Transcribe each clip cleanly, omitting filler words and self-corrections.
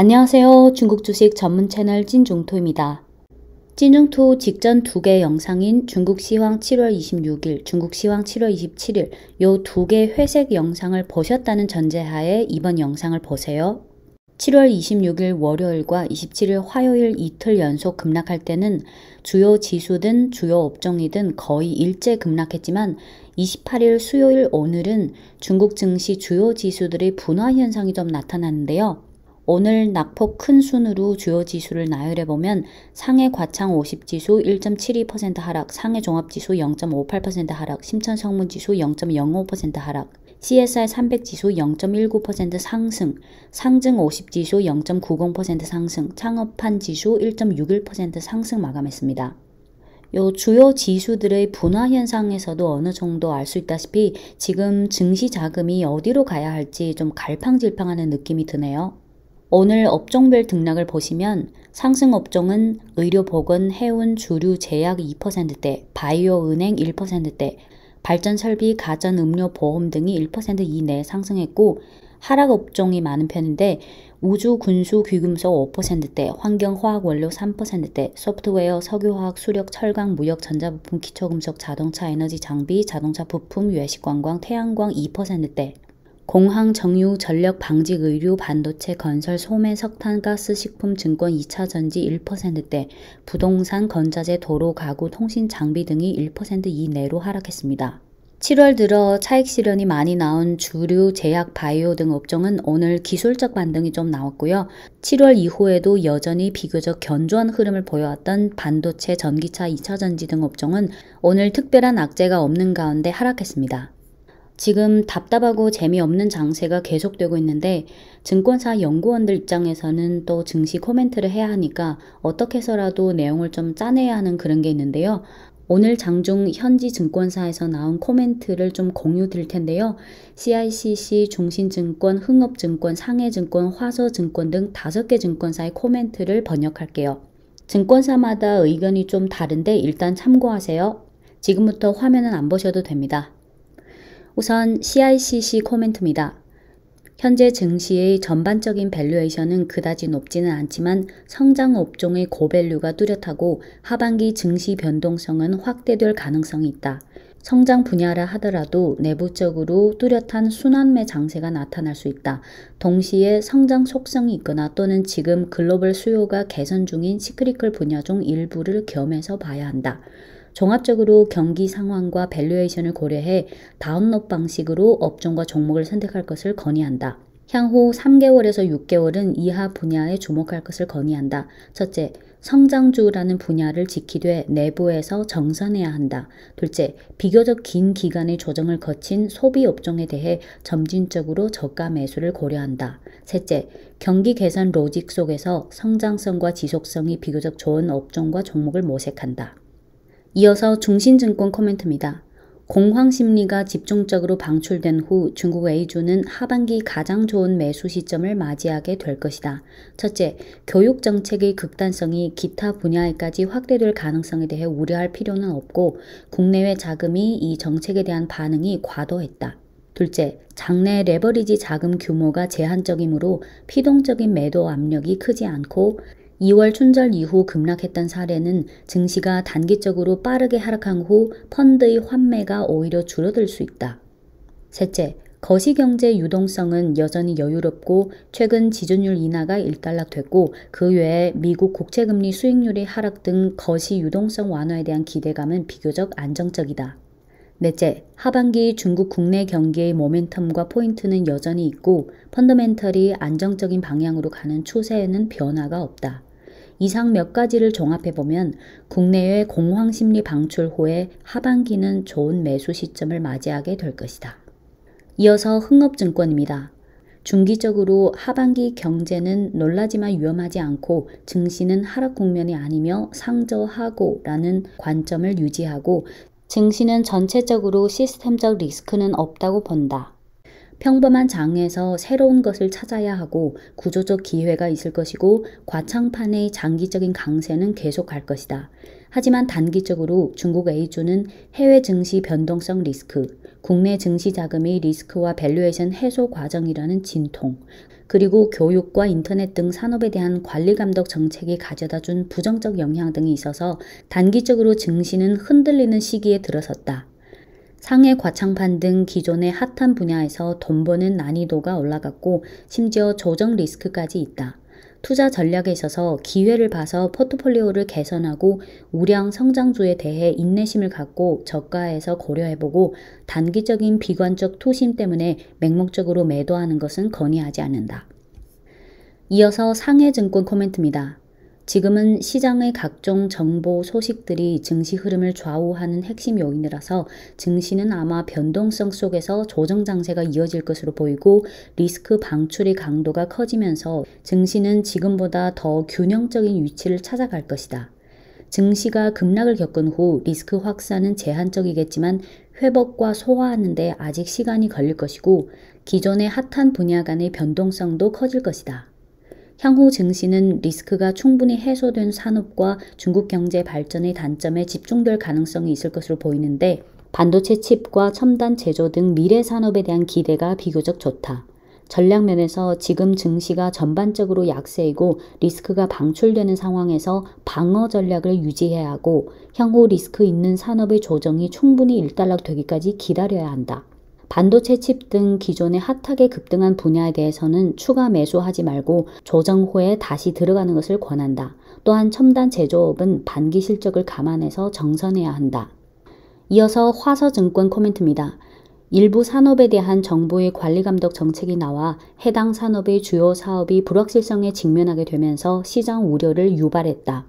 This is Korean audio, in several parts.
안녕하세요. 중국 주식 전문 채널 찐중토입니다. 찐중토 직전 두 개 영상인 중국 시황 7월 26일, 중국 시황 7월 27일 요 두 개 회색 영상을 보셨다는 전제하에 이번 영상을 보세요. 7월 26일 월요일과 27일 화요일 이틀 연속 급락할 때는 주요 지수든 주요 업종이든 거의 일제 급락했지만 28일 수요일 오늘은 중국 증시 주요 지수들의 분화 현상이 좀 나타났는데요. 오늘 낙폭 큰 순으로 주요 지수를 나열해보면 상해 과창 50지수 1.72% 하락, 상해 종합지수 0.58% 하락, 심천성문지수 0.05% 하락, CSI 300지수 0.19% 상승, 상증 50지수 0.90% 상승, 창업한 지수 1.61% 상승 마감했습니다. 요 주요 지수들의 분화 현상에서도 어느 정도 알 수 있다시피 지금 증시 자금이 어디로 가야 할지 좀 갈팡질팡하는 느낌이 드네요. 오늘 업종별 등락을 보시면 상승 업종은 의료보건, 해운, 주류, 제약 2%대, 바이오, 은행 1%대, 발전설비, 가전, 음료, 보험 등이 1% 이내 상승했고 하락 업종이 많은 편인데 우주, 군수, 귀금속 5%대, 환경, 화학, 원료 3%대, 소프트웨어, 석유화학, 수력, 철강, 무역, 전자부품, 기초금속, 자동차, 에너지, 장비, 자동차 부품, 외식, 관광, 태양광 2%대, 공항, 정유, 전력, 방직, 의류, 반도체, 건설, 소매, 석탄, 가스, 식품, 증권, 2차전지 1%대, 부동산, 건자재, 도로, 가구, 통신, 장비 등이 1% 이내로 하락했습니다. 7월 들어 차익 실현이 많이 나온 주류, 제약, 바이오 등 업종은 오늘 기술적 반등이 좀 나왔고요. 7월 이후에도 여전히 비교적 견조한 흐름을 보여왔던 반도체, 전기차, 2차전지 등 업종은 오늘 특별한 악재가 없는 가운데 하락했습니다. 지금 답답하고 재미없는 장세가 계속되고 있는데 증권사 연구원들 입장에서는 또 증시 코멘트를 해야 하니까 어떻게 해서라도 내용을 좀 짜내야 하는 그런 게 있는데요. 오늘 장중 현지 증권사에서 나온 코멘트를 좀 공유 드릴 텐데요. CICC, 중신증권, 흥업증권, 상해증권, 화서증권 등 5개 증권사의 코멘트를 번역할게요. 증권사마다 의견이 좀 다른데 일단 참고하세요. 지금부터 화면은 안 보셔도 됩니다. 우선 CICC 코멘트입니다. 현재 증시의 전반적인 밸류에이션은 그다지 높지는 않지만 성장 업종의 고밸류가 뚜렷하고 하반기 증시 변동성은 확대될 가능성이 있다. 성장 분야라 하더라도 내부적으로 뚜렷한 순환매 장세가 나타날 수 있다. 동시에 성장 속성이 있거나 또는 지금 글로벌 수요가 개선 중인 시크리컬 분야 중 일부를 겸해서 봐야 한다. 종합적으로 경기 상황과 밸류에이션을 고려해 다운롯 방식으로 업종과 종목을 선택할 것을 건의한다. 향후 3개월에서 6개월은 이하 분야에 주목할 것을 건의한다. 첫째, 성장주라는 분야를 지키되 내부에서 정선해야 한다. 둘째, 비교적 긴 기간의 조정을 거친 소비 업종에 대해 점진적으로 저가 매수를 고려한다. 셋째, 경기 개선 로직 속에서 성장성과 지속성이 비교적 좋은 업종과 종목을 모색한다. 이어서 중신증권 코멘트입니다. 공황 심리가 집중적으로 방출된 후 중국 A주는 하반기 가장 좋은 매수 시점을 맞이하게 될 것이다. 첫째, 교육 정책의 극단성이 기타 분야에까지 확대될 가능성에 대해 우려할 필요는 없고 국내외 자금이 이 정책에 대한 반응이 과도했다. 둘째, 장내 레버리지 자금 규모가 제한적이므로 피동적인 매도 압력이 크지 않고 2월 춘절 이후 급락했던 사례는 증시가 단기적으로 빠르게 하락한 후 펀드의 환매가 오히려 줄어들 수 있다. 셋째, 거시경제 유동성은 여전히 여유롭고 최근 지준율 인하가 일단락됐고 그 외에 미국 국채금리 수익률의 하락 등 거시 유동성 완화에 대한 기대감은 비교적 안정적이다. 넷째, 하반기 중국 국내 경기의 모멘텀과 포인트는 여전히 있고 펀더멘털이 안정적인 방향으로 가는 추세에는 변화가 없다. 이상 몇 가지를 종합해보면 국내외 공황심리 방출 후에 하반기는 좋은 매수 시점을 맞이하게 될 것이다. 이어서 흥업증권입니다. 중기적으로 하반기 경제는 놀라지만 위험하지 않고 증시는 하락 국면이 아니며 상저하고 라는 관점을 유지하고 증시는 전체적으로 시스템적 리스크는 없다고 본다. 평범한 장에서 새로운 것을 찾아야 하고 구조적 기회가 있을 것이고 과창판의 장기적인 강세는 계속갈 것이다. 하지만 단기적으로 중국 A주는 해외 증시 변동성 리스크, 국내 증시 자금의 리스크와 밸류에이션 해소 과정이라는 진통, 그리고 교육과 인터넷 등 산업에 대한 관리 감독 정책이 가져다준 부정적 영향 등이 있어서 단기적으로 증시는 흔들리는 시기에 들어섰다. 상해 과창판 등 기존의 핫한 분야에서 돈 버는 난이도가 올라갔고 심지어 조정 리스크까지 있다. 투자 전략에 있어서 기회를 봐서 포트폴리오를 개선하고 우량 성장주에 대해 인내심을 갖고 저가에서 고려해보고 단기적인 비관적 투심 때문에 맹목적으로 매도하는 것은 건의하지 않는다. 이어서 상해증권 코멘트입니다. 지금은 시장의 각종 정보 소식들이 증시 흐름을 좌우하는 핵심 요인이라서 증시는 아마 변동성 속에서 조정 장세가 이어질 것으로 보이고 리스크 방출의 강도가 커지면서 증시는 지금보다 더 균형적인 위치를 찾아갈 것이다. 증시가 급락을 겪은 후 리스크 확산은 제한적이겠지만 회복과 소화하는 데 아직 시간이 걸릴 것이고 기존의 핫한 분야 간의 변동성도 커질 것이다. 향후 증시는 리스크가 충분히 해소된 산업과 중국 경제 발전의 단점에 집중될 가능성이 있을 것으로 보이는데 반도체 칩과 첨단 제조 등 미래 산업에 대한 기대가 비교적 좋다. 전략 면에서 지금 증시가 전반적으로 약세이고 리스크가 방출되는 상황에서 방어 전략을 유지해야 하고 향후 리스크 있는 산업의 조정이 충분히 일단락되기까지 기다려야 한다. 반도체 칩 등 기존에 핫하게 급등한 분야에 대해서는 추가 매수하지 말고 조정 후에 다시 들어가는 것을 권한다. 또한 첨단 제조업은 반기 실적을 감안해서 정선해야 한다. 이어서 화서증권 코멘트입니다. 일부 산업에 대한 정부의 관리감독 정책이 나와 해당 산업의 주요 사업이 불확실성에 직면하게 되면서 시장 우려를 유발했다.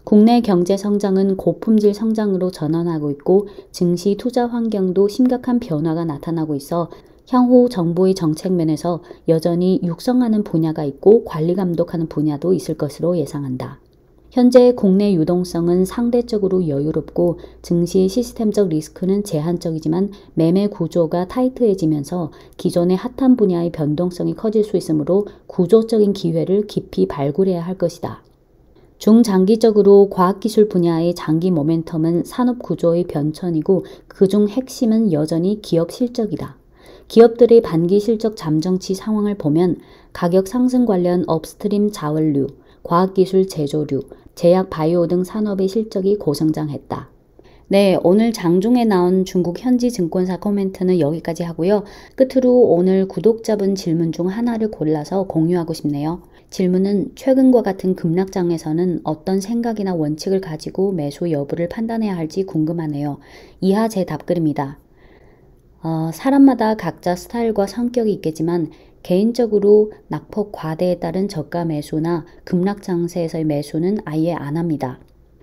국내 경제 성장은 고품질 성장으로 전환하고 있고 증시 투자 환경도 심각한 변화가 나타나고 있어 향후 정부의 정책 면에서 여전히 육성하는 분야가 있고 관리 감독하는 분야도 있을 것으로 예상한다. 현재 국내 유동성은 상대적으로 여유롭고 증시 시스템적 리스크는 제한적이지만 매매 구조가 타이트해지면서 기존의 핫한 분야의 변동성이 커질 수 있으므로 구조적인 기회를 깊이 발굴해야 할 것이다. 중장기적으로 과학기술 분야의 장기 모멘텀은 산업 구조의 변천이고 그중 핵심은 여전히 기업 실적이다. 기업들의 반기 실적 잠정치 상황을 보면 가격 상승 관련 업스트림 자원류, 과학기술 제조류, 제약 바이오 등 산업의 실적이 고성장했다. 네, 오늘 장중에 나온 중국 현지 증권사 코멘트는 여기까지 하고요. 끝으로 오늘 구독자분 질문 중 하나를 골라서 공유하고 싶네요. 질문은 최근과 같은 급락장에서는 어떤 생각이나 원칙을 가지고 매수 여부를 판단해야 할지 궁금하네요. 이하 제 답글입니다. 사람마다 각자 스타일과 성격이 있겠지만 개인적으로 낙폭 과대에 따른 저가 매수나 급락장세에서의 매수는 아예 안 합니다.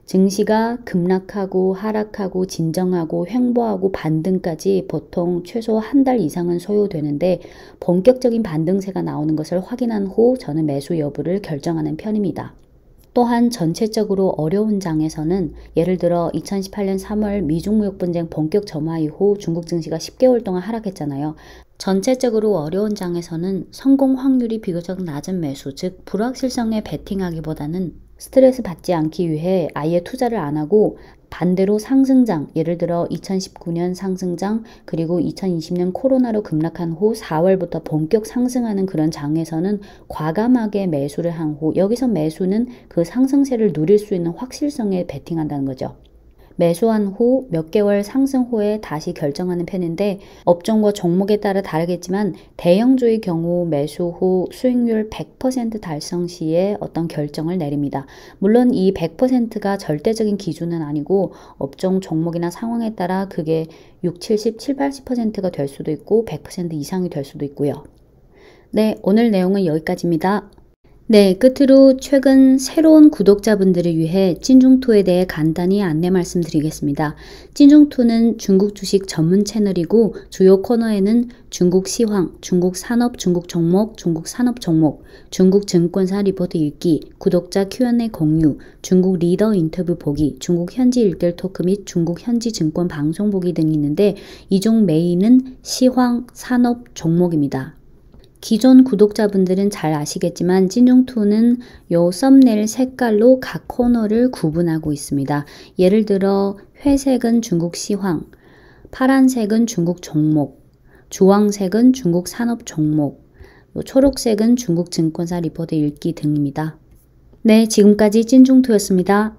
증시가 급락하고 하락하고 진정하고 횡보하고 반등까지 보통 최소 한 달 이상은 소요되는데 본격적인 반등세가 나오는 것을 확인한 후 저는 매수 여부를 결정하는 편입니다. 또한 전체적으로 어려운 장에서는 예를 들어 2018년 3월 미중무역분쟁 본격 점화 이후 중국 증시가 10개월 동안 하락했잖아요. 전체적으로 어려운 장에서는 성공 확률이 비교적 낮은 매수, 즉 불확실성에 베팅하기보다는 스트레스 받지 않기 위해 아예 투자를 안 하고 반대로 상승장, 예를 들어 2019년 상승장 그리고 2020년 코로나로 급락한 후 4월부터 본격 상승하는 그런 장에서는 과감하게 매수를 한 후 여기서 매수는 그 상승세를 누릴 수 있는 확실성에 베팅한다는 거죠. 매수한 후 몇 개월 상승 후에 다시 결정하는 편인데 업종과 종목에 따라 다르겠지만 대형주의 경우 매수 후 수익률 100% 달성 시에 어떤 결정을 내립니다. 물론 이 100%가 절대적인 기준은 아니고 업종 종목이나 상황에 따라 그게 6, 70, 7, 80%가 될 수도 있고 100% 이상이 될 수도 있고요. 네, 오늘 내용은 여기까지입니다. 네, 끝으로 최근 새로운 구독자분들을 위해 찐중투에 대해 간단히 안내 말씀드리겠습니다. 찐중투는 중국 주식 전문 채널이고 주요 코너에는 중국 시황, 중국 산업, 중국 종목, 중국 산업 종목, 중국 증권사 리포트 읽기, 구독자 Q&A 공유, 중국 리더 인터뷰 보기, 중국 현지 일대일 토크 및 중국 현지 증권 방송 보기 등이 있는데 이 중 메인은 시황, 산업 종목입니다. 기존 구독자분들은 잘 아시겠지만 찐중투는 요 썸네일 색깔로 각 코너를 구분하고 있습니다. 예를 들어 회색은 중국 시황, 파란색은 중국 종목, 주황색은 중국 산업 종목, 초록색은 중국 증권사 리포트 읽기 등입니다. 네, 지금까지 찐중투였습니다.